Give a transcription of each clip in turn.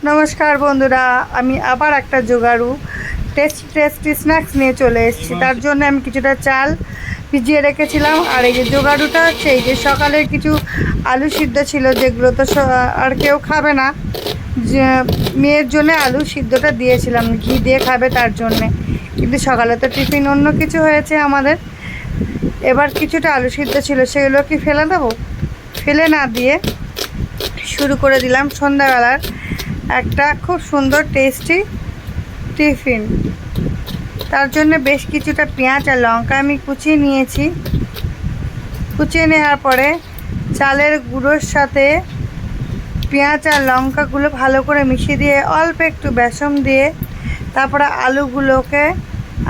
নমস্কার বন্ধুরা, আমি আবার একটা জোগাড়ু টেস্টি স্ন্যাক্স নিয়ে চলে এসেছি। তার জন্য আমি কিছুটা চাল ভিজিয়ে রেখেছিলাম। আর এই যে জোগাড়ুটা হচ্ছে, এই যে সকালের কিছু আলু সিদ্ধ ছিল, যেগুলো তো আর কেউ খাবে না, যে মেয়ের জন্য আলু সিদ্ধটা দিয়েছিলাম, ঘি দিয়ে খাবে তার জন্যে। কিন্তু সকালে তো টিফিন অন্য কিছু হয়েছে আমাদের। এবার কিছুটা আলু সিদ্ধ ছিল, সেগুলো কি ফেলে দেবো? ফেলে না দিয়ে শুরু করে দিলাম সন্ধ্যাবেলার একটা খুব সুন্দর টেস্টি টিফিন। তার জন্য বেশ কিছুটা পেঁয়াজ আর লঙ্কা আমি কুচিয়ে নিয়েছি। কুচিয়ে নেওয়ার পরে চালের গুঁড়োর সাথে পেঁয়াজ আর লঙ্কাগুলো ভালো করে মিশিয়ে দিয়ে অল্প একটু বেসন দিয়ে তারপরে আলুগুলোকে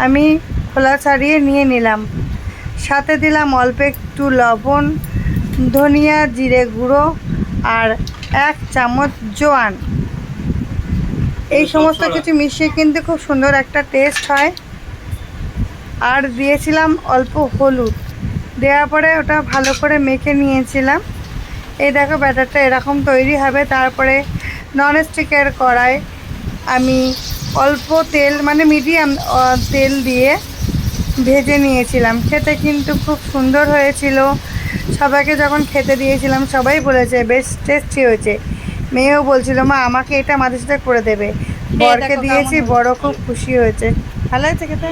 আমি খোলা ছাড়িয়ে নিয়ে নিলাম। সাথে দিলাম অল্প একটু লবণ, ধনিয়া জিরে গুঁড়ো আর 1 চামচ জোয়ান। এই সমস্ত কিছু মিশিয়ে কিন্তু খুব সুন্দর একটা টেস্ট হয়। আর দিয়েছিলাম অল্প হলুদ। দেওয়ার পরে ওটা ভালো করে মেখে নিয়েছিলাম। এই দেখো ব্যাটারটা এরকম তৈরি হবে। তারপরে ননস্টিকের কড়াই আমি অল্প তেল, মানে মিডিয়াম তেল দিয়ে ভেজে নিয়েছিলাম। খেতে কিন্তু খুব সুন্দর হয়েছিল। সবাইকে যখন খেতে দিয়েছিলাম সবাই বলেছে বেশ টেস্টি হয়েছে। মেয়েও বলছিল, মা আমাকে এটা মাঝে সাথে করে দেবে। বরকে দিয়েছি, বড় খুব খুশি হয়েছে। ভালো হয়েছে খেতে।